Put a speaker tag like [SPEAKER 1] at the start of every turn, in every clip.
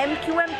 [SPEAKER 1] MQM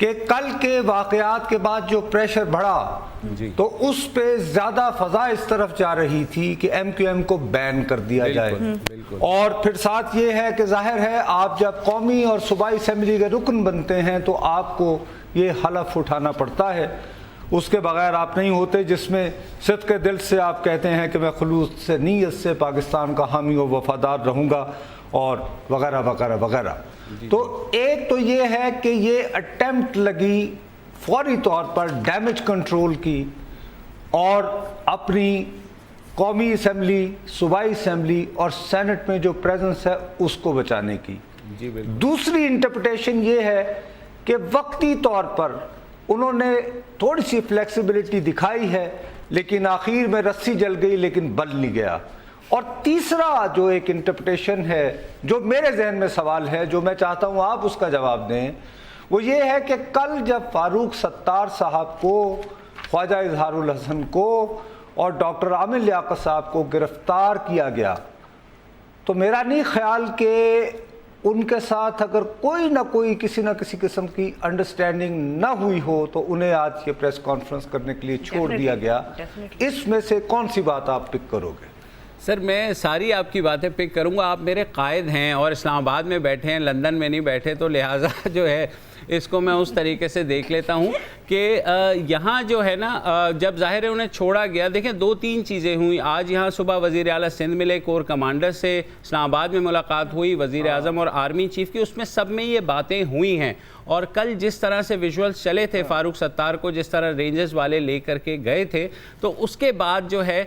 [SPEAKER 2] کہ کل کے واقعات کے بعد جو پریشر بڑھا تو اس پہ زیادہ فضا اس طرف جا رہی تھی کہ ایم کیو ایم کو بین کر دیا جائے، اور پھر ساتھ یہ ہے کہ ظاہر ہے آپ جب قومی اور صوبائی اسمبلی کے رکن بنتے ہیں تو آپ کو یہ حلف اٹھانا پڑتا ہے، اس کے بغیر آپ نہیں ہوتے، جس میں صدق کے دل سے آپ کہتے ہیں کہ میں خلوص سے نیت سے پاکستان کا حامی و وفادار رہوں گا اور وغیرہ وغیرہ وغیرہ۔ تو ایک تو یہ ہے کہ یہ اٹیمپٹ لگی فوری طور پر ڈیمیج کنٹرول کی اور اپنی قومی اسمبلی، صوبائی اسمبلی اور سینٹ میں جو پریزنس ہے اس کو بچانے کی۔ دوسری انٹرپریٹیشن یہ ہے کہ وقتی طور پر انہوں نے تھوڑی سی فلیکسیبلٹی دکھائی ہے، لیکن آخر میں رسی جل گئی لیکن بل نہیں گیا۔ اور تیسرا جو ایک انٹرپریٹیشن ہے جو میرے ذہن میں سوال ہے، جو میں چاہتا ہوں آپ اس کا جواب دیں، وہ یہ ہے کہ کل جب فاروق ستار صاحب کو، خواجہ اظہار الحسن کو اور ڈاکٹر عامر لیاقت صاحب کو گرفتار کیا گیا تو میرا نہیں خیال کہ ان کے ساتھ اگر کوئی نہ کوئی کسی نہ کسی قسم کی انڈرسٹینڈنگ نہ ہوئی ہو تو انہیں آج یہ پریس کانفرنس کرنے کے لیے چھوڑ دیا گیا۔ اس میں سے کون سی بات آپ پک کرو گے؟
[SPEAKER 3] سر میں ساری آپ کی باتیں پک کروں گا، آپ میرے قائد ہیں اور اسلام آباد میں بیٹھے ہیں، لندن میں نہیں بیٹھے، تو لہٰذا جو ہے اس کو میں اس طریقے سے دیکھ لیتا ہوں کہ یہاں جو ہے نا جب ظاہر ہے انہیں چھوڑا گیا، دیکھیں دو تین چیزیں ہوئیں۔ آج یہاں صبح وزیر اعلیٰ سندھ ملے، کور کمانڈر سے اسلام آباد میں ملاقات ہوئی، وزیر اعظم اور آرمی چیف کی، اس میں سب میں یہ باتیں ہوئی ہیں۔ اور کل جس طرح سے ویژولز چلے تھے فاروق ستار کو جس طرح رینجرز والے لے کر کے گئے تھے، تو اس کے بعد جو ہے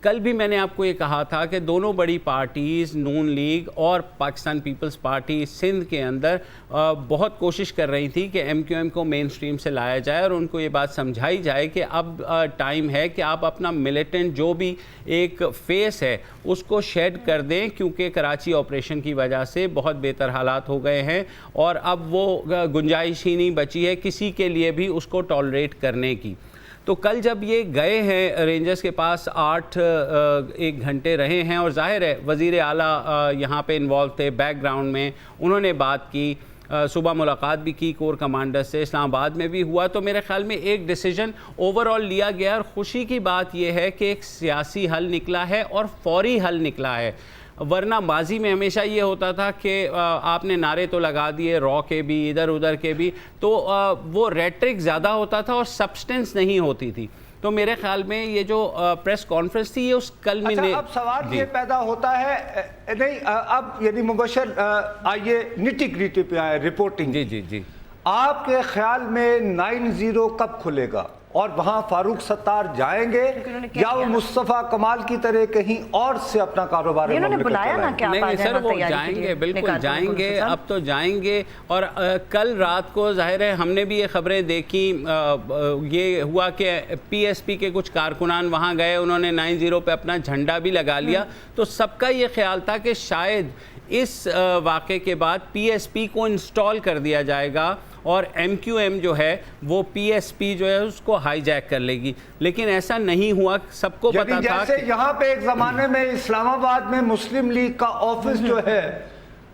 [SPEAKER 3] کل بھی میں نے آپ کو یہ کہا تھا کہ دونوں بڑی پارٹیز نون لیگ اور پاکستان پیپلز پارٹی سندھ کے اندر بہت کوشش کر رہی تھی کہ ایم کیو ایم کو مین سٹریم سے لایا جائے اور ان کو یہ بات سمجھائی جائے کہ اب ٹائم ہے کہ آپ اپنا ملیٹنٹ جو بھی ایک فیس ہے اس کو شیڈ کر دیں، کیونکہ کراچی آپریشن کی وجہ سے بہت بہتر حالات ہو گئے ہیں اور اب وہ گنجائش ہی نہیں بچی ہے کسی کے لیے بھی اس کو ٹالریٹ کرنے کی۔ تو کل جب یہ گئے ہیں رینجرز کے پاس 8 گھنٹے رہے ہیں اور ظاہر ہے وزیر اعلیٰ یہاں پہ انوالو تھے بیک گراؤنڈ میں، انہوں نے بات کی، صبح ملاقات بھی کی کور کمانڈر سے، اسلام آباد میں بھی ہوا، تو میرے خیال میں ایک ڈیسیجن اوور آل لیا گیا اور خوشی کی بات یہ ہے کہ ایک سیاسی حل نکلا ہے اور فوری حل نکلا ہے۔ ورنہ ماضی میں ہمیشہ یہ ہوتا تھا کہ آپ نے نعرے تو لگا دیے رو کے بھی ادھر ادھر کے بھی، تو وہ ریٹرک زیادہ ہوتا تھا اور سبسٹنس نہیں ہوتی تھی۔ تو میرے خیال میں یہ جو پریس کانفرنس تھی یہ اس کل میں
[SPEAKER 2] اب سوال یہ پیدا ہوتا ہے، نہیں اب یعنی مبشر آئیے نٹی گریٹی پہ آئے، رپورٹنگ۔
[SPEAKER 3] جی
[SPEAKER 2] آپ کے خیال میں 9-0 کب کھلے گا اور وہاں فاروق ستار جائیں گے یا وہ مصطفیٰ کمال کی طرح کہیں اور سے اپنا کاروبار
[SPEAKER 3] نہیں سر وہ جائیں گے، بالکل جائیں گے، اب تو جائیں گے۔ اور کل رات کو ظاہر ہے ہم نے بھی یہ خبریں دیکھی، یہ ہوا کہ پی ایس پی کے کچھ کارکنان وہاں گئے، انہوں نے 9-0 پہ اپنا جھنڈا بھی لگا لیا، تو سب کا یہ خیال تھا کہ شاید اس واقعے کے بعد پی ایس پی کو انسٹال کر دیا جائے گا اور ایم کیو ایم جو ہے وہ پی ایس پی جو ہے اس کو ہائی جیک کر لے گی، لیکن ایسا نہیں ہوا۔ سب کو پتا تھا
[SPEAKER 2] جیسے یہاں پہ ایک زمانے میں اسلام آباد میں مسلم لیگ کا آفس جو ہے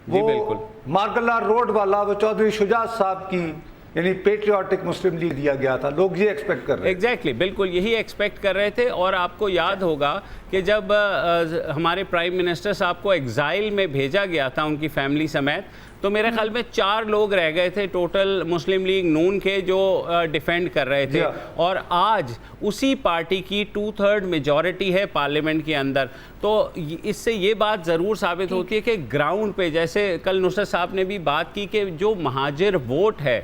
[SPEAKER 2] وہ مارگلہ روڈ والا وہ چودھری شجاعت صاحب کی یعنی پیٹریوٹک مسلم لیگ دیا گیا تھا، لوگ یہ ایکسپیکٹ کر رہے تھے۔
[SPEAKER 3] ایگزیکٹلی بالکل یہی ایکسپیکٹ کر رہے تھے۔ اور آپ کو یاد ہوگا کہ جب ہمارے پرائم منسٹر صاحب کو ایگزائل میں بھیجا گیا تھا ان کی فیملی سمیت، تو میرے خیال میں 4 لوگ رہ گئے تھے ٹوٹل مسلم لیگ نون کے جو ڈیفینڈ کر رہے تھے، اور آج اسی پارٹی کی 2/3 میجورٹی ہے پارلیمنٹ کے اندر۔ تو اس سے یہ بات ضرور ثابت ہوتی ہے کہ گراؤنڈ پہ، جیسے کل نصرت صاحب نے بھی بات کی کہ جو مہاجر ووٹ ہے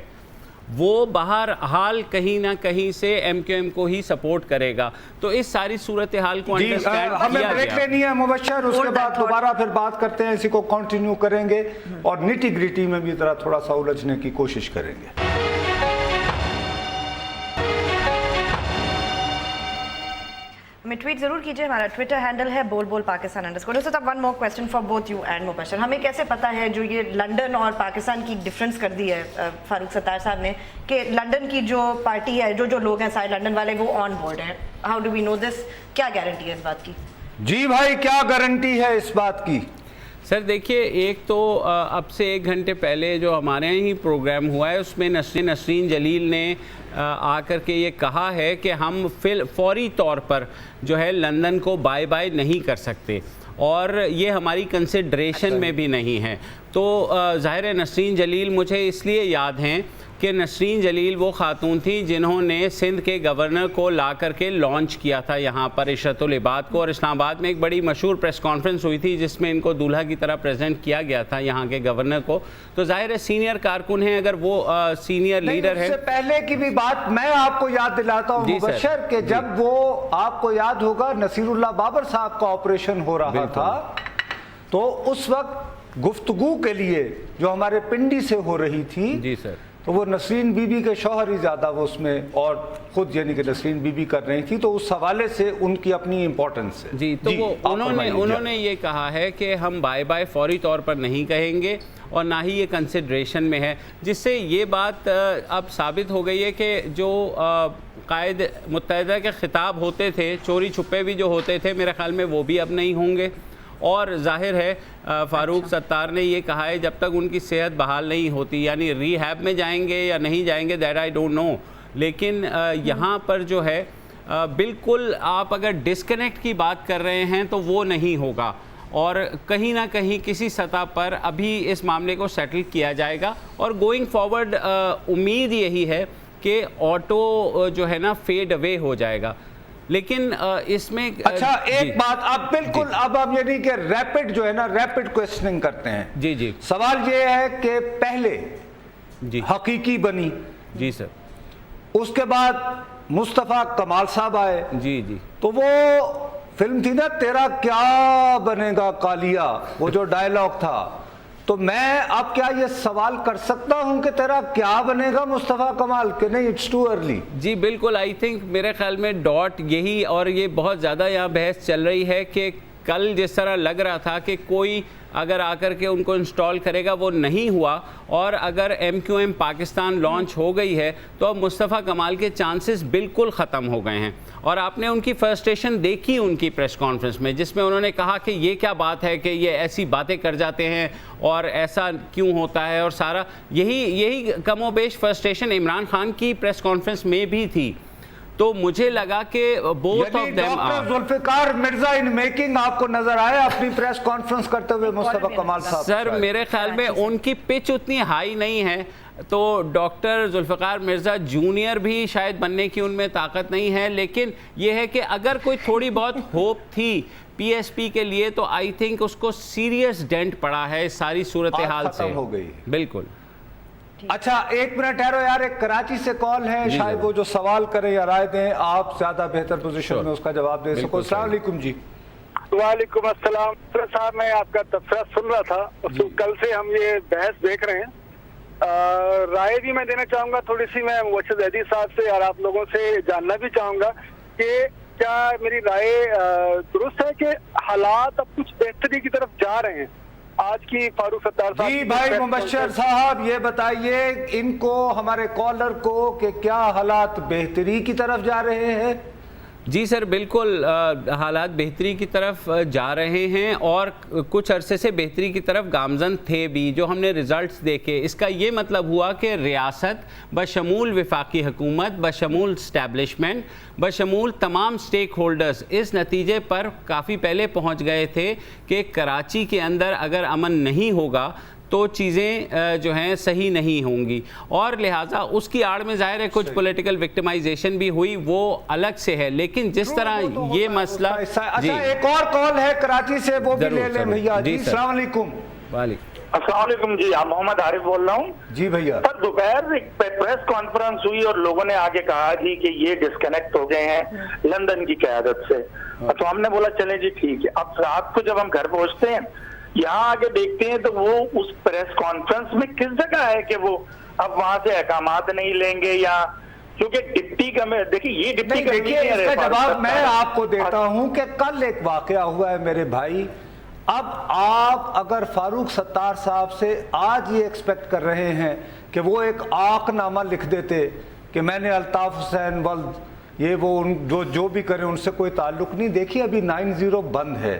[SPEAKER 3] وہ بہرحال کہیں نہ کہیں سے ایم کیو ایم کو ہی سپورٹ کرے گا۔ تو اس ساری صورتحال کو انڈرسٹینڈ
[SPEAKER 2] ہمیں بریک لینی ہے مبشر، اس کے بعد دوبارہ پھر بات کرتے ہیں، اسی کو کنٹینیو کریں گے اور نیٹی گریٹی میں بھی ذرا تھوڑا سا الجھنے کی کوشش کریں گے۔
[SPEAKER 1] ہمیں ٹویٹ ضرور کیجئے، ہمارا ٹویٹر ہینڈل ہے بول بول Pakistan _ one more question for both you and Mubashir, ہمیں کیسے پتا ہے جو یہ لنڈن اور پاکستان کی ڈفرینس کر دی ہے فاروق ستار صاحب نے کہ لنڈن کی جو پارٹی ہے، جو لوگ ہیں سارے لنڈن والے وہ آن بورڈ ہیں، ہاؤ ڈو وی نو دس؟ کیا گارنٹی ہے اس بات کی؟
[SPEAKER 2] جی بھائی کیا گارنٹی ہے اس بات کی؟
[SPEAKER 3] سر دیکھیے، ایک تو اب سے 1 گھنٹے پہلے جو ہمارے یہاں ہی پروگرام ہوا ہے اس میں نسرین جلیل نے آ کر کے یہ کہا ہے کہ ہم فوری طور پر جو ہے لندن کو بائے بائے نہیں کر سکتے، اور یہ ہماری کنسیڈریشن میں بھی نہیں ہے۔ تو ظاہر ہے نسرین جلیل مجھے اس لیے یاد ہیں کہ نسرین جلیل وہ خاتون تھی جنہوں نے سندھ کے گورنر کو لا کر کے لانچ کیا تھا یہاں پر عشرت العباد کو، اور اسلام آباد میں ایک بڑی مشہور پریس کانفرنس ہوئی تھی جس میں ان کو دولہا کی طرح پریزنٹ کیا گیا تھا یہاں کے گورنر کو۔ تو ظاہر ہے سینئر کارکن ہیں، اگر وہ سینئر لیڈر ہے۔
[SPEAKER 2] اس سے پہلے کی بھی بات میں آپ کو یاد دلاتا ہوں مبشر کہ جب وہ آپ کو یاد ہوگا نصیر اللہ بابر صاحب کا آپریشن ہو رہا تھا تو اس وقت گفتگو کے لیے جو ہمارے پنڈی سے ہو رہی تھی،
[SPEAKER 3] جی سر،
[SPEAKER 2] تو وہ نسرین بی بی کے شوہر ہی زیادہ وہ اس میں، اور خود یعنی کہ نسرین بی بی کر رہی تھی، تو اس حوالے سے ان کی اپنی امپورٹنس ہے۔
[SPEAKER 3] جی تو وہ انہوں نے یہ کہا ہے کہ ہم بائے بائے فوری طور پر نہیں کہیں گے، اور نہ ہی یہ کنسیڈریشن میں ہے، جس سے یہ بات اب ثابت ہو گئی ہے کہ جو قائد متحدہ کے خطاب ہوتے تھے چوری چھپے بھی جو ہوتے تھے، میرے خیال میں وہ بھی اب نہیں ہوں گے۔ اور ظاہر ہے فاروق ستار نے یہ کہا ہے جب تک ان کی صحت بحال نہیں ہوتی، یعنی ری ہیب میں جائیں گے یا نہیں جائیں گے دیٹ آئی ڈونٹ نو، لیکن یہاں پر جو ہے بالکل آپ اگر ڈسکنیکٹ کی بات کر رہے ہیں تو وہ نہیں ہوگا، اور کہیں نہ کہیں کسی سطح پر ابھی اس معاملے کو سیٹل کیا جائے گا، اور گوئنگ فارورڈ امید یہی ہے کہ آٹو جو ہے نا فیڈ اوے ہو جائے گا۔ لیکن اس میں
[SPEAKER 2] اچھا ایک بات اب بالکل اب یعنی کہ ریپڈ جو ہے نا ریپڈ کوئسچننگ کرتے ہیں۔
[SPEAKER 3] جی جی
[SPEAKER 2] سوال یہ ہے کہ پہلے
[SPEAKER 3] جی
[SPEAKER 2] حقیقی بنی،
[SPEAKER 3] جی سر،
[SPEAKER 2] اس کے بعد مصطفیٰ کمال صاحب آئے،
[SPEAKER 3] جی جی
[SPEAKER 2] تو وہ فلم تھی نا تیرا کیا بنے گا کالیا، وہ جو ڈائیلاگ تھا، تو میں اب کیا یہ سوال کر سکتا ہوں کہ تیرا کیا بنے گا مصطفیٰ کمال، کہ نہیں اٹس ٹو ارلی؟
[SPEAKER 3] جی بالکل، آئی تھنک میرے خیال میں ڈاٹ یہی، اور یہ بہت زیادہ یہاں بحث چل رہی ہے کہ کل جس طرح لگ رہا تھا کہ کوئی اگر آ کر کے ان کو انسٹال کرے گا وہ نہیں ہوا، اور اگر MQM پاکستان لانچ ہو گئی ہے تو اب مصطفیٰ کمال کے چانسز بالکل ختم ہو گئے ہیں۔ اور آپ نے ان کی فرسٹریشن دیکھی ان کی پریس کانفرنس میں، جس میں انہوں نے کہا کہ یہ کیا بات ہے کہ یہ ایسی باتیں کر جاتے ہیں اور ایسا کیوں ہوتا ہے، اور سارا یہی کم و بیش فرسٹریشن عمران خان کی پریس کانفرنس میں بھی تھی۔ تو مجھے لگا کہ both of them
[SPEAKER 2] doctor Zulfiqar Mirza in making آپ کو نظر آئے اپنی پریس کانفرنس کرتے ہوئے مصطفیٰ کمال صاحب؟
[SPEAKER 3] سر میرے خیال میں ان کی پچ اتنی ہائی نہیں ہے، تو ڈاکٹر ذوالفقار مرزا جونیئر بھی شاید بننے کی ان میں طاقت نہیں ہے، لیکن یہ ہے کہ اگر کوئی تھوڑی بہت ہوپ تھی PSP کے لیے تو آئی تھنک اس کو سیریس ڈینٹ پڑا ہے اس ساری صورتحال سے۔
[SPEAKER 2] ختم ہو گئی بالکل۔ اچھا ایک منٹ ٹھہرو یار، ایک کراچی سے کال ہے، شاید وہ جو سوال کریں یا رائے دیں آپ زیادہ بہتر پوزیشن میں اس کا جواب دے سکو۔ السلام علیکم جی۔
[SPEAKER 4] وعلیکم السلام صاحب، میں آپ کا تبصرہ سن رہا تھا، کل سے ہم یہ بحث دیکھ رہے ہیں، رائے بھی میں دینا چاہوں گا تھوڑی سی، میں مبشر زیدی صاحب سے اور آپ لوگوں سے جاننا بھی چاہوں گا کہ کیا میری رائے درست ہے کہ حالات اب کچھ بہتری کی طرف جا رہے ہیں؟ آج کی فاروق ستار صاحب
[SPEAKER 2] جی بھائی مبشر صاحب یہ بتائیے ان کو، ہمارے کالر کو، کہ کیا حالات بہتری کی طرف جا رہے ہیں؟
[SPEAKER 3] جی سر بالکل، حالات بہتری کی طرف جا رہے ہیں، اور کچھ عرصے سے بہتری کی طرف گامزن تھے بھی، جو ہم نے ریزلٹس دیکھے۔ اس کا یہ مطلب ہوا کہ ریاست بشمول وفاقی حکومت، بشمول اسٹیبلشمنٹ، بشمول تمام سٹیک ہولڈرز اس نتیجے پر کافی پہلے پہنچ گئے تھے کہ کراچی کے اندر اگر امن نہیں ہوگا تو چیزیں جو ہیں صحیح نہیں ہوں گی، اور لہٰذا اس کی آڑ میں ظاہر ہے کچھ پولیٹیکل وکٹمائزیشن بھی ہوئی، وہ الگ سے ہے، لیکن جس طرح یہ مسئلہ۔
[SPEAKER 2] اچھا ایک اور کال ہے کراچی سے، وہ بھی لے لیں بھیا۔ جی السلام علیکم۔
[SPEAKER 3] وعلیکم
[SPEAKER 4] السلام علیکم جی، محمد عارف بول رہا ہوں
[SPEAKER 2] جی بھیا۔
[SPEAKER 4] سر دوپہر ایک پریس کانفرنس ہوئی اور لوگوں نے آگے کہا جی کہ یہ ڈسکنیکٹ ہو گئے ہیں لندن کی قیادت سے، تو ہم نے بولا چلیں جی ٹھیک ہے۔ اب رات کو جب ہم گھر پہنچتے ہیں یہاں آگے دیکھتے ہیں تو وہ اس پریس کانفرنس میں کس جگہ ہے کہ وہ اب وہاں سے احکامات نہیں لیں گے، یا کیونکہ ڈپٹی کا میں دیکھیے یہ ڈپٹی کا
[SPEAKER 2] اس کا جواب میں آپ کو دیتا ہوں کہ کل ایک واقعہ ہوا ہے میرے بھائی۔ اب آپ اگر فاروق ستار صاحب سے آج یہ ایکسپیکٹ کر رہے ہیں کہ وہ ایک آق نامہ لکھ دیتے کہ میں نے الطاف حسین ولد یہ وہ جو بھی کریں ان سے کوئی تعلق نہیں، دیکھیے ابھی 9-0 بند ہے،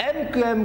[SPEAKER 2] MQM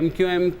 [SPEAKER 3] MQM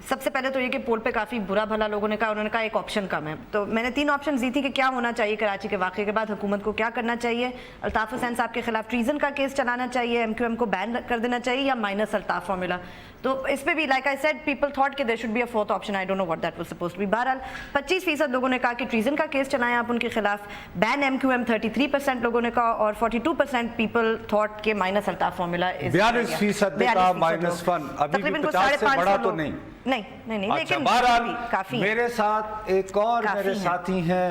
[SPEAKER 1] سب سے پہلے تو یہ کہ پول پہ کافی برا بھلا لوگوں نے کہا, انہوں نے کہا ایک آپشن کم ہے. تو میں نے 3 آپشن دی تھی کہ کیا ہونا چاہیے کراچی کے واقعے کے بعد, حکومت کو کیا کرنا چاہیے, الطاف حسین صاحب کے خلاف ٹریزن کا کیس چلانا چاہیے, MQM کو بین کر دینا چاہیے, یا مائنس الطاف فارمولا. تو اس پہ بھی like I said people thought کہ there should be a 4th option. I don't know what that was supposed to be. بہرحال 25% لوگوں نے کہا کہ ٹریزن کا کیس چلائیں آپ ان کے خلاف, بین MQM 33% لوگوں نے کہا, اور 42% پیپل تھاٹ کہ مائنس الطاف فارمولا.
[SPEAKER 2] 42% نے کہا -1. ابھی بھی 50 سے بڑا تو نہیں.
[SPEAKER 1] نہیں لیکن کافی.
[SPEAKER 2] میرے ساتھ ایک اور میرے ساتھی ہیں,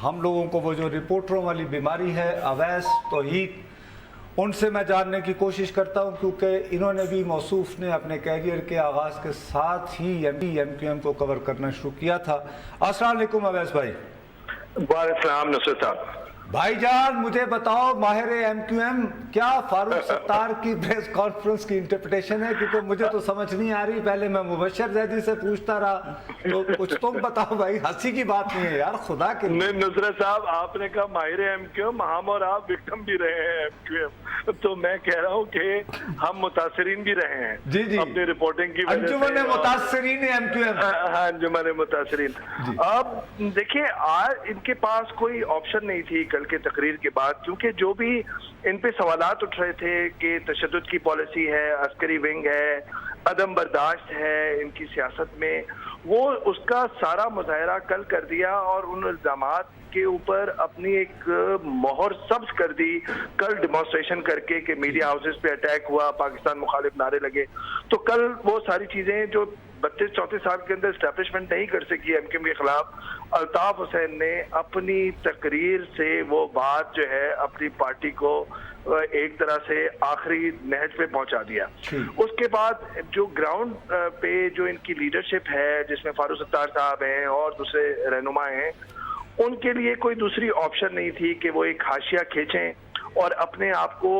[SPEAKER 2] ہم لوگوں کو وہ جو رپورٹروں والی بیماری ہے, اویس توحید, ان سے میں جاننے کی کوشش کرتا ہوں کیونکہ انہوں نے بھی موصوف نے اپنے کیریئر کے آغاز کے ساتھ ہی MQM کو کور کرنا شروع کیا تھا. السلام علیکم اویس بھائی.
[SPEAKER 5] وعلیکم السلام نصرت صاحب.
[SPEAKER 2] بھائی جان مجھے بتاؤ, ماہر MQM, کیا فاروق ستار کی پریس کانفرنس کی انٹرپریٹیشن ہے؟ کیونکہ مجھے تو سمجھ نہیں آ رہی. پہلے میں مبشر زیدی سے پوچھتا رہا, تو کچھ تم بتاؤ بھائی. ہنسی کی بات نہیں ہے یار, خدا کے لیے.
[SPEAKER 5] نہیں نصرت صاحب, آپ نے کہا ماہر MQM, ہم اور آپ وکٹم بھی رہے ہیں MQM, تو میں کہہ رہا ہوں کہ ہم متاثرین بھی رہے ہیں
[SPEAKER 2] جی
[SPEAKER 5] اپنی رپورٹنگ کی وجہ سے.
[SPEAKER 2] انجمن متاثرین MQM.
[SPEAKER 5] ہاں, انجمن متاثرین. اب دیکھیے, آج ان کے پاس کوئی آپشن نہیں تھی کل کے تقریر کے بعد, کیونکہ جو بھی ان پہ سوالات اٹھ رہے تھے کہ تشدد کی پالیسی ہے, عسکری ونگ ہے, عدم برداشت ہے ان کی سیاست میں, وہ اس کا سارا مظاہرہ کل کر دیا اور ان الزامات کے اوپر اپنی ایک مہر سبز کر دی کل ڈیمانسٹریشن کر کے کہ میڈیا ہاؤسز پہ اٹیک ہوا, پاکستان مخالف نعرے لگے. تو کل وہ ساری چیزیں جو 32-34 سال کے اندر اسٹیبلشمنٹ نہیں کر سکی MQM کے خلاف, الطاف حسین نے اپنی تقریر سے وہ بات جو ہے اپنی پارٹی کو ایک طرح سے آخری نہج پہ پہنچا دیا. اس کے بعد جو گراؤنڈ پہ جو ان کی لیڈرشپ ہے, جس میں فاروق ستار صاحب ہیں اور دوسرے رہنما ہیں, ان کے لیے کوئی دوسری آپشن نہیں تھی کہ وہ ایک حاشیہ کھینچیں اور اپنے آپ کو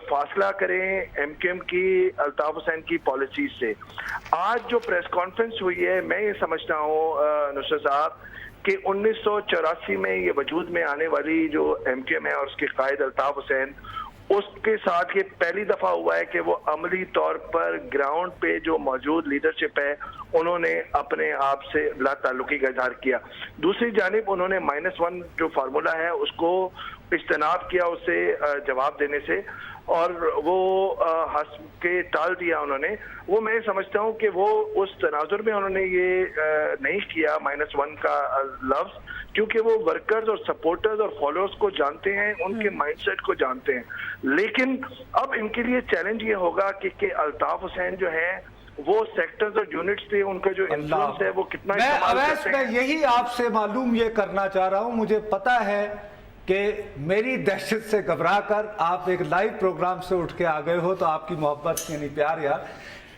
[SPEAKER 5] فاصلہ کریں MQM کی الطاف حسین کی پالیسیز سے. آج جو پریس کانفرنس ہوئی ہے, میں یہ سمجھتا ہوں نصرت صاحب کہ 1984 میں یہ وجود میں آنے والی جو MQM ہے اور اس کے قائد الطاف حسین, اس کے ساتھ یہ پہلی دفعہ ہوا ہے کہ وہ عملی طور پر گراؤنڈ پہ جو موجود لیڈرشپ ہے انہوں نے اپنے آپ سے لا تعلقی کا اظہار کیا. دوسری جانب انہوں نے -1 جو فارمولا ہے اس کو اجتناب کیا اس سے جواب دینے سے, اور وہ ہنس کے ٹال دیا انہوں نے. وہ میں سمجھتا ہوں کہ وہ اس تناظر میں انہوں نے یہ نہیں کیا -1 کا لفظ, کیونکہ وہ ورکرز اور سپورٹرز اور فالوورز کو جانتے ہیں, ان کے مائنڈ سیٹ کو جانتے ہیں. لیکن اب ان کے لیے چیلنج یہ ہوگا کہ الطاف حسین جو ہے وہ سیکٹرز اور یونٹس تھے, ان کا جو انفلوئنس ہے وہ کتنا استعمال کرتے ہیں.
[SPEAKER 2] میں یہی آپ سے معلوم یہ کرنا چاہ رہا ہوں. مجھے پتا ہے کہ میری دہشت سے گھبرا کر آپ ایک لائیو پروگرام سے اٹھ کے آ گئے ہو, تو آپ کی محبت یعنی پیار یار.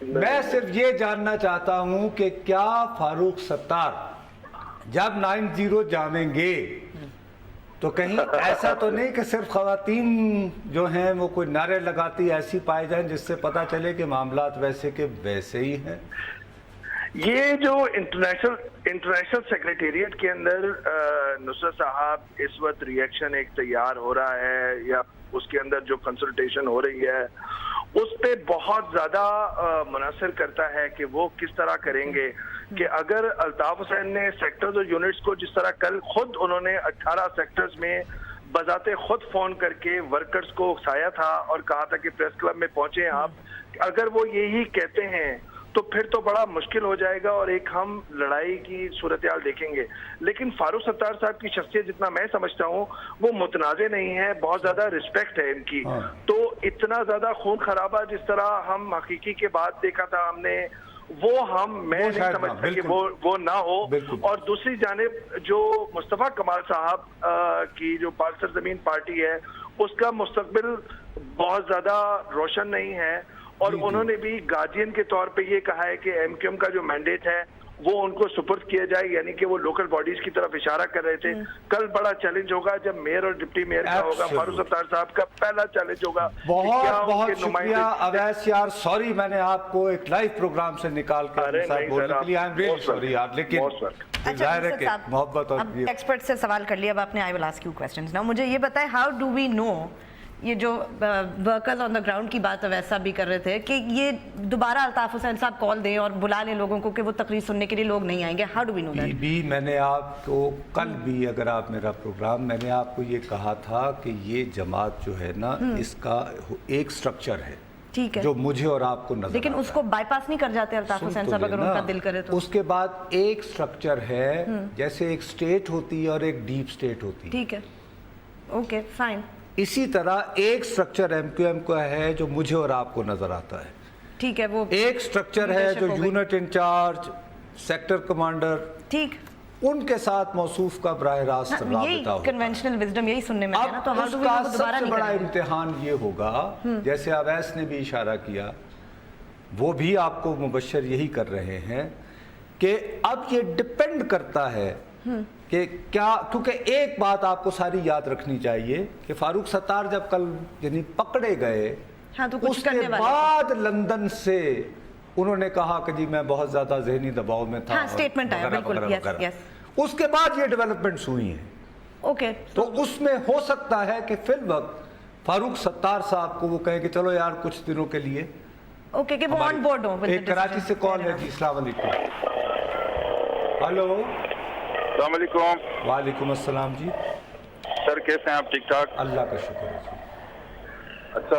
[SPEAKER 2] میں صرف یہ جاننا چاہتا ہوں کہ کیا فاروق ستار جب 9-0 جامیں گے تو کہیں ایسا تو نہیں کہ صرف خواتین جو ہیں وہ کوئی نعرے لگاتی ایسی پائے جائیں جس سے پتہ چلے کہ معاملات ویسے کے ویسے ہی ہیں؟
[SPEAKER 5] یہ جو انٹرنیشنل سیکریٹریٹ کے اندر نصرت صاحب اس وقت ریئیکشن ایک تیار ہو رہا ہے, یا اس کے اندر جو کنسلٹیشن ہو رہی ہے, اس پہ بہت زیادہ منحصر کرتا ہے کہ وہ کس طرح کریں گے. کہ اگر الطاف حسین نے سیکٹرز اور یونٹس کو جس طرح کل خود انہوں نے 18 سیکٹرز میں بذات خود فون کر کے ورکرز کو اکسایا تھا اور کہا تھا کہ پریس کلب میں پہنچے آپ, اگر وہ یہی کہتے ہیں تو پھر تو بڑا مشکل ہو جائے گا اور ایک ہم لڑائی کی صورتحال دیکھیں گے. لیکن فاروق ستار صاحب کی شخصیت جتنا میں سمجھتا ہوں وہ متنازع نہیں ہے, بہت زیادہ رسپیکٹ ہے ان کی. تو اتنا زیادہ خون خرابہ جس طرح ہم حقیقی کے بعد دیکھا تھا ہم نے, وہ میں نہیں سمجھتا کہ وہ نہ ہو. اور دوسری جانب جو مصطفیٰ کمال صاحب کی جو پاک سرزمین پارٹی ہے, اس کا مستقبل بہت زیادہ روشن نہیں ہے, اور انہوں نے بھی گارڈین کے طور پہ یہ کہا ہے کہ MQM کا جو مینڈیٹ ہے وہ ان کو سپرد کیا جائے, یعنی کہ وہ لوکل باڈیز کی طرف اشارہ کر رہے تھے. کل بڑا چیلنج ہوگا جب میئر اور ڈپٹی میئر کا ہوگا, فاروق ستار صاحب کا پہلا چیلنج ہوگا.
[SPEAKER 2] بہت بہت شکریہ اویس یار, سوری میں نے آپ کو ایک لائیو پروگرام سے نکال کے بولنے کے لیے, آئی ایم ریئلی سوری یار, لیکن ظاہر ہے کہ محبت اور
[SPEAKER 1] ایکسپرٹ سے سوال کر لیا اب آپ نے. I will ask you questions now. مجھے یہ بتائیں, ہاؤ ڈو وی نو یہ جو ورکرز آن دا گراؤنڈ کی بات ویسا بھی کر رہے تھے کہ یہ دوبارہ الطاف حسین صاحب کال دیں اور بلا لیں لوگوں کو کہ وہ تقریر سننے کے لیے لوگ نہیں آئیں گے. How do we know that?
[SPEAKER 2] بھی میں نے آپ کو کل بھی, اگر آپ میرا پروگرام, میں نے آپ کو یہ کہا تھا کہ یہ جماعت جو ہے نا اس کا ایک سٹرکچر ہے,
[SPEAKER 1] ٹھیک ہے,
[SPEAKER 2] جو مجھے اور آپ کو نظر
[SPEAKER 1] لیکن اس کو بائی پاس نہیں کر جاتے الطاف حسین صاحب اگر ان کا دل کرے تو؟
[SPEAKER 2] اس کے بعد ایک سٹرکچر ہے, جیسے ایک سٹیٹ ہوتی ہے اور ایک ڈیپ سٹیٹ ہوتی ہے,
[SPEAKER 1] ٹھیک ہے, اوکے فائن.
[SPEAKER 2] اسی طرح ایک سٹرکچر ایم کیو ایم کا ہے جو مجھے اور آپ کو نظر آتا ہے,
[SPEAKER 1] ٹھیک ہے, وہ
[SPEAKER 2] ایک سٹرکچر ہے جو یونٹ انچارج, سیکٹر کمانڈر,
[SPEAKER 1] ٹھیک,
[SPEAKER 2] ان کے ساتھ موصوف کا براہ راست
[SPEAKER 1] یہی
[SPEAKER 2] رابطہ ہوگا.
[SPEAKER 1] کنونشنل وزڈم یہی سننے میں ہے نا, تو
[SPEAKER 2] اب
[SPEAKER 1] ہاؤ
[SPEAKER 2] اس
[SPEAKER 1] ڈو وی
[SPEAKER 2] کا
[SPEAKER 1] نو
[SPEAKER 2] سب
[SPEAKER 1] دوبارہ
[SPEAKER 2] سے
[SPEAKER 1] نہیں
[SPEAKER 2] بڑا
[SPEAKER 1] کریں گے؟
[SPEAKER 2] امتحان یہ ہوگا, جیسے اویس نے بھی اشارہ کیا, وہ بھی آپ کو مبشر یہی کر رہے ہیں کہ اب یہ ڈپینڈ کرتا ہے کہ کیا, کیونکہ ایک بات آپ کو ساری یاد رکھنی چاہیے کہ فاروق ستار جب کل یعنی پکڑے گئے, اس کے بعد لندن سے انہوں نے کہا کہ جی میں بہت زیادہ ذہنی دباؤ میں تھا,
[SPEAKER 1] ہاں اسٹیٹمنٹ آیا, بالکل, یس یس,
[SPEAKER 2] اس کے بعد یہ ڈیولپمنٹس ہوئی ہیں.
[SPEAKER 1] اوکے,
[SPEAKER 2] تو اس میں ہو سکتا ہے کہ فی الوقت فاروق ستار صاحب کو وہ کہیں کہ چلو یار کچھ دنوں کے لیے,
[SPEAKER 1] اوکے, کہ وہ آن بورڈ ہوں.
[SPEAKER 2] ایک کراچی سے کال ہے جی, السلام علیکم. ہلو,
[SPEAKER 6] السلام علیکم.
[SPEAKER 2] وعلیکم السلام جی.
[SPEAKER 6] سر کیسے ہیں آپ؟ ٹھیک ٹھاک,
[SPEAKER 2] اللہ کا شکر ہے جی.
[SPEAKER 6] اچھا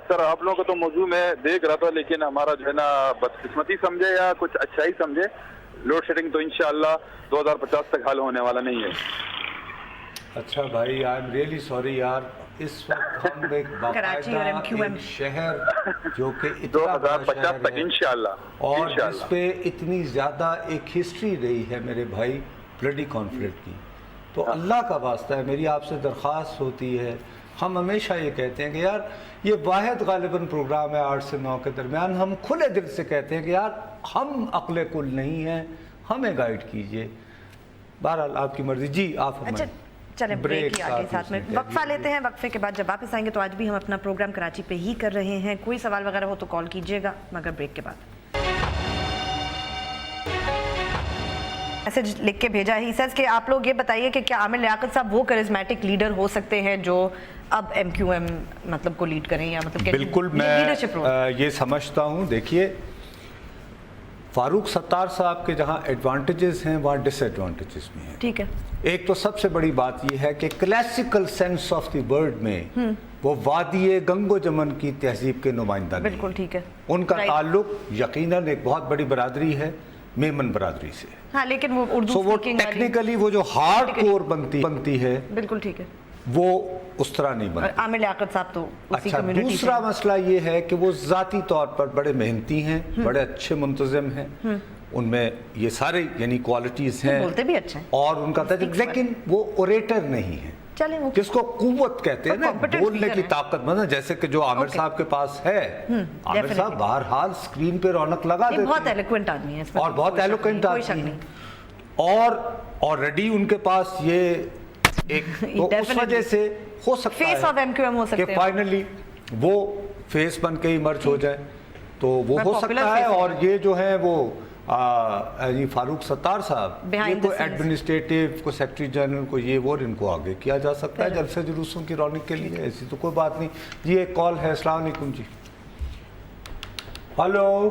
[SPEAKER 6] سر, آپ لوگوں کا تو موضوع میں دیکھ رہا تھا, لیکن ہمارا جو ہے نا بدقسمتی سمجھے یا کچھ اچھائی سمجھے, لوڈ شیڈنگ تو انشاءاللہ 2050 تک حل ہونے والا نہیں ہے.
[SPEAKER 2] اچھا بھائی, آئی ایم ریئلی سوری یار, اس وقت ہم ایک باقاعدہ ایک شہر جو کہ اتنا بڑا
[SPEAKER 6] 2050 تک انشاءاللہ,
[SPEAKER 2] اور جس پہ اتنی زیادہ ایک ہسٹری رہی ہے میرے بھائی بلڈی کانفلکٹ کی, تو اللہ کا واسطہ ہے, میری آپ سے درخواست ہوتی ہے, ہم ہمیشہ یہ کہتے ہیں کہ یار یہ واحد غالباً پروگرام ہے 8 سے 9 کے درمیان, ہم کھلے دل سے کہتے ہیں کہ یار ہم عقل کل نہیں ہیں, ہمیں گائیڈ کیجئے. بہرحال آپ کی مرضی. جی آپ
[SPEAKER 1] اچھا چلیں بریک ہی آگے ساتھ میں وقفہ لیتے ہیں, وقفے کے بعد جب واپس آئیں گے تو آج بھی ہم اپنا پروگرام کراچی پہ ہی کر رہے ہیں, کوئی سوال وغیرہ ہو تو کال کیجئے گا, مگر بریک کے بعد. میسج لکھ کے بھیجا ہے, سیز کہ آپ لوگ یہ بتائیے کہ کیا عامر لیاقت صاحب وہ کرزمیٹک لیڈر ہو سکتے ہیں جو اب ایم کیو ایم مطلب کو لیڈ کریں, یا مطلب
[SPEAKER 2] بالکل میں یہ سمجھتا ہوں. دیکھیے فاروق ستار صاحب کے جہاں ایڈوانٹیجز ہیں وہاں ڈس ایڈوانٹیجز بھی ہیں,
[SPEAKER 1] ٹھیک ہے.
[SPEAKER 2] ایک تو سب سے بڑی بات یہ ہے کہ classical sense of the word میں وہ وادی گنگ و جمن کی تہذیب کے نمائندہ نہیں,
[SPEAKER 1] بالکل ٹھیک ہے.
[SPEAKER 2] ان کا تعلق یقیناً ایک بہت بڑی برادری ہے, میمن برادری سے,
[SPEAKER 1] ہاں, لیکن وہ اردو
[SPEAKER 2] وہ ٹیکنیکلی وہ جو ہارڈ کور بنتی ہے,
[SPEAKER 1] بالکل ٹھیک ہے,
[SPEAKER 2] وہ اس طرح نہیں بنتی.
[SPEAKER 1] عامر لیاقت صاحب تو اسی
[SPEAKER 2] اچھا,
[SPEAKER 1] کمیونٹی.
[SPEAKER 2] دوسرا مسئلہ یہ ہے کہ وہ ذاتی طور پر بڑے محنتی ہیں, بڑے اچھے منتظم ہیں, ان میں یہ سارے یعنی کوالٹیز ہیں,
[SPEAKER 1] بولتے بھی اچھا ہیں,
[SPEAKER 2] اور ان کا لیکن وہ اوریٹر نہیں ہے,
[SPEAKER 1] چلیں وہ
[SPEAKER 2] جس کو قوت کہتے ہیں نا, بولنے کی طاقت, مطلب جیسے کہ جو عامر صاحب کے پاس ہے. عامر صاحب بہرحال اسکرین پہ رونق لگا دیتے ہیں,
[SPEAKER 1] بہت ایلوکوینٹ آدمی ہے,
[SPEAKER 2] اور بہت ایلوکوینٹ آدمی ہیں, اور آلریڈی ان کے پاس یہ ایک, تو اس وجہ سے ہو سکتا ہے کہ فائنلی وہ فیس بن کے ہی مرج ہو جائے, تو وہ ہو سکتا ہے. اور یہ جو ہے وہ فاروق ستار صاحب, یہ کوئی ایڈمنسٹریٹیو, کوئی سیکرٹری جنرل, کو یہ وہ ان کو آگے کیا جا سکتا ہے جلسے جلوسوں کی رونق کے لیے, ایسی تو کوئی بات نہیں. جی ایک کال ہے, السلام علیکم جی. ہلو,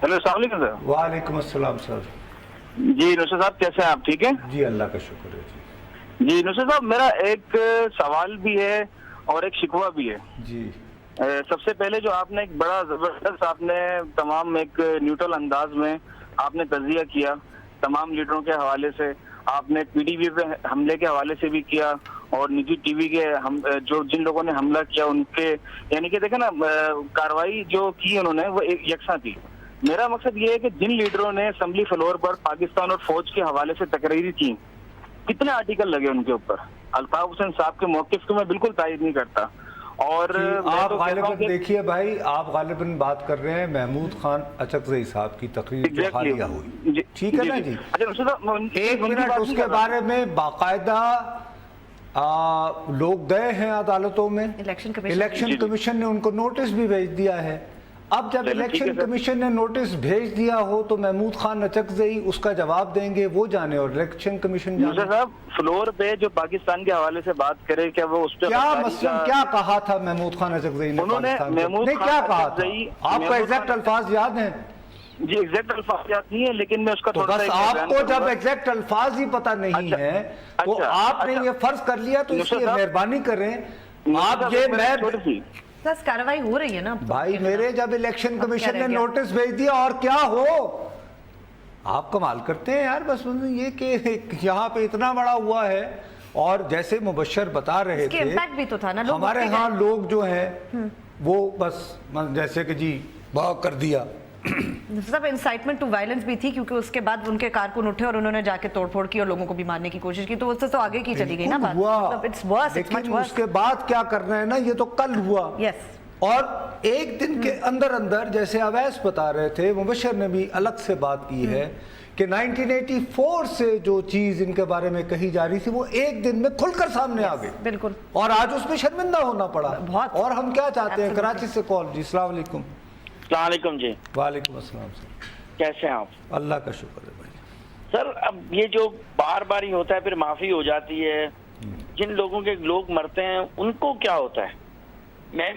[SPEAKER 6] السلام علیکم سر.
[SPEAKER 2] وعلیکم السلام سر.
[SPEAKER 6] جی نصر صاحب کیسے ہیں آپ؟ ٹھیک ہے
[SPEAKER 2] جی, اللہ کا شکر ہے جی.
[SPEAKER 6] جی نصر صاحب, میرا ایک سوال بھی ہے اور ایک شکوہ بھی ہے.
[SPEAKER 2] جی
[SPEAKER 6] سب سے پہلے جو آپ نے ایک بڑا زبردست, آپ نے تمام ایک نیوٹرل انداز میں آپ نے تجزیہ کیا تمام لیڈروں کے حوالے سے, آپ نے پی ڈی وی پہ حملے کے حوالے سے بھی کیا, اور نجی ٹی وی کے جو جن لوگوں نے حملہ کیا ان کے, یعنی کہ دیکھیں نا کاروائی جو کی انہوں نے وہ ایک یکساں تھی. میرا مقصد یہ ہے کہ جن لیڈروں نے اسمبلی فلور پر پاکستان اور فوج کے حوالے سے تقریر کی, کتنے آرٹیکل لگے ان کے اوپر. الطاف حسین صاحب کے موقف کو میں بالکل تائید نہیں کرتا, اور
[SPEAKER 2] آپ غالباً دیکھیے بھائی, آپ غالباً بات کر رہے ہیں محمود خان اچکزئی صاحب کی تقریر جو حالیہ ہوئی, ٹھیک ہے نا جی. ایک منٹ, اس کے بارے میں باقاعدہ لوگ گئے ہیں عدالتوں میں, الیکشن کمیشن نے ان کو نوٹس بھی بھیج دیا ہے. اب جب الیکشن کمیشن نے نوٹس بھیج دیا ہو تو محمود خان نچکزئی اس کا جواب دیں گے، وہ جانے، اور الیکشن کمیشن جانے۔
[SPEAKER 6] یوسف صاحب فلور پہ جو پاکستان کے حوالے سے بات کرے، کیا وہ اس پہ
[SPEAKER 2] کیا مثلا کیا کہا تھا محمود خان نچکزئی نے؟
[SPEAKER 6] انہوں نے
[SPEAKER 2] محمود خان کیا کہا تھا؟ آپ کو ایگزیکٹ الفاظ یاد ہیں؟
[SPEAKER 6] جی ایگزیکٹ الفاظ یاد نہیں ہے، لیکن میں اس کا
[SPEAKER 2] تو بس آپ کو جب ایگزیکٹ الفاظ ہی پتہ نہیں ہے تو آپ نے یہ فرض کر لیا، تو اس لیے مہربانی کریں آپ یہ میں
[SPEAKER 1] بس کارروائی ہو رہی ہے نا
[SPEAKER 2] بھائی میرے، جب الیکشن کمیشن نے نوٹس بھیج دیا اور کیا ہو، آپ کمال کرتے ہیں یار۔ بس یہ کہ یہاں پہ اتنا بڑا ہوا ہے، اور جیسے مبشر بتا رہے تھے
[SPEAKER 1] امپیکٹ بھی تو تھا نا،
[SPEAKER 2] ہمارے ہاں لوگ جو ہیں وہ بس جیسے کہ جی بھاؤ کر دیا۔
[SPEAKER 1] سب انسائٹمنٹ ٹو وائلنس بھی تھی، کیونکہ اس کے بعد ان کے کارکن اٹھے اور انہوں نے جا کے توڑ پھوڑ کی اور لوگوں کو بھی مارنے کی کوشش کی، تو اس سے تو آگے کی چلی گئی نا بات۔
[SPEAKER 2] لیکن اس کے بعد کیا کرنا ہے نا، یہ تو کل ہوا، اور ایک دن کے اندر اندر جیسے اویس بتا رہے تھے، مبشر نے بھی الگ سے بات کی ہے کہ 1984 سے جو چیز ان کے بارے میں کہی جا رہی تھی وہ ایک دن میں کھل کر سامنے آ گئی،
[SPEAKER 1] بالکل،
[SPEAKER 2] اور آج اس میں شرمندہ ہونا پڑا۔ اور ہم کیا چاہتے ہیں؟ کراچی سے کال جی، السلام علیکم۔
[SPEAKER 7] السلام علیکم جی۔
[SPEAKER 2] وعلیکم السلام سر،
[SPEAKER 7] کیسے ہیں آپ؟
[SPEAKER 2] اللہ کا شکر ہے بھائی۔
[SPEAKER 7] سر اب یہ جو بار بار ہی ہوتا ہے، پھر معافی ہو جاتی ہے، جن لوگوں کے لوگ مرتے ہیں ان کو کیا ہوتا ہے؟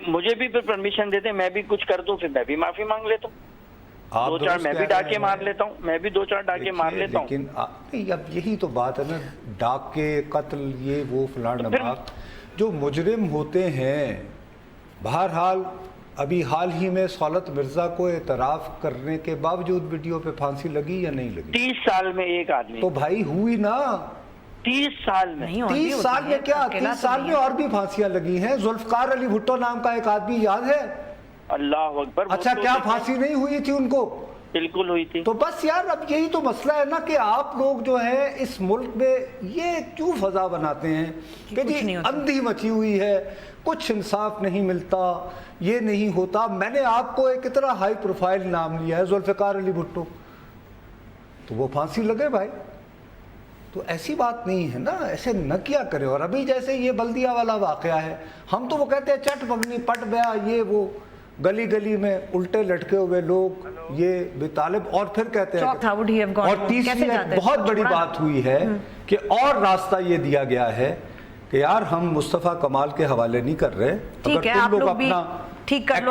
[SPEAKER 7] مجھے بھی پھر پرمیشن دیتے ہیں، میں بھی کچھ کر دوں، پھر میں بھی معافی مانگ لیتا ہوں، 2-4 میں بھی ڈاکے مار لیتا ہوں، میں بھی 2-4 ڈاکے مار لیتا ہوں۔
[SPEAKER 2] لیکن اب یہی تو بات ہے نا، ڈاکے، قتل، یہ وہ فلان نماک، جو مجرم ہوتے ہیں، بہرحال ابھی حال ہی میں سہولت مرزا کو اعتراف کرنے کے باوجود ویڈیو پہ پھانسی لگی یا نہیں لگی؟
[SPEAKER 7] 30 سال میں ایک آدمی،
[SPEAKER 2] تو بھائی ہوئی نا
[SPEAKER 7] 30 سال میں،
[SPEAKER 2] 30 سال میں کیا، 30 سال میں اور بھی پھانسیاں لگی ہیں۔ ذوالفقار علی بھٹو نام کا ایک آدمی یاد ہے؟
[SPEAKER 7] اللہ اکبر۔
[SPEAKER 2] اچھا کیا پھانسی نہیں ہوئی تھی ان کو؟
[SPEAKER 7] بالکل ہوئی تھی۔
[SPEAKER 2] تو بس یار اب یہی تو مسئلہ ہے نا کہ آپ لوگ جو ہیں اس ملک میں یہ کیوں فضا بناتے ہیں کہ جی اندھی مچی ہوئی ہے، کچھ انصاف نہیں ملتا، یہ نہیں ہوتا۔ میں نے آپ کو ایک اتنا ہائی پروفائل نام لیا ہے ذوالفقار علی بھٹو، تو وہ پھانسی لگے بھائی، تو ایسی بات نہیں ہے نا، ایسے نہ کیا کرے۔ اور ابھی جیسے یہ بلدیہ والا واقعہ ہے، ہم تو وہ کہتے ہیں چٹ پگنی پٹ گیا، یہ وہ گلی گلی میں الٹے لٹکے ہوئے لوگ، یہ بے طالب، اور پھر کہتے ہیں، اور تیسری ایک بہت بڑی بات ہوئی ہے کہ اور راستہ یہ دیا گیا ہے کہ یار ہم مصطفیٰ کمال کے حوالے نہیں کر رہے، اگر تم لوگ اپنا ٹھیک کر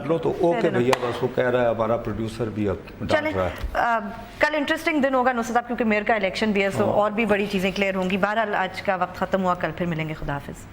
[SPEAKER 2] لو تو اوکے بھیا، بس وہ کہہ رہا ہے ہمارا پروڈیوسر بھی اب ڈانٹ رہا ہے۔
[SPEAKER 1] کل انٹرسٹنگ دن ہوگا نصرت صاحب، کیونکہ میئر کا الیکشن بھی ہے، تو اور بھی بڑی چیزیں کلیئر ہوں گی۔ بہرحال آج کا وقت ختم ہوا، کل پھر ملیں گے، خدا حافظ۔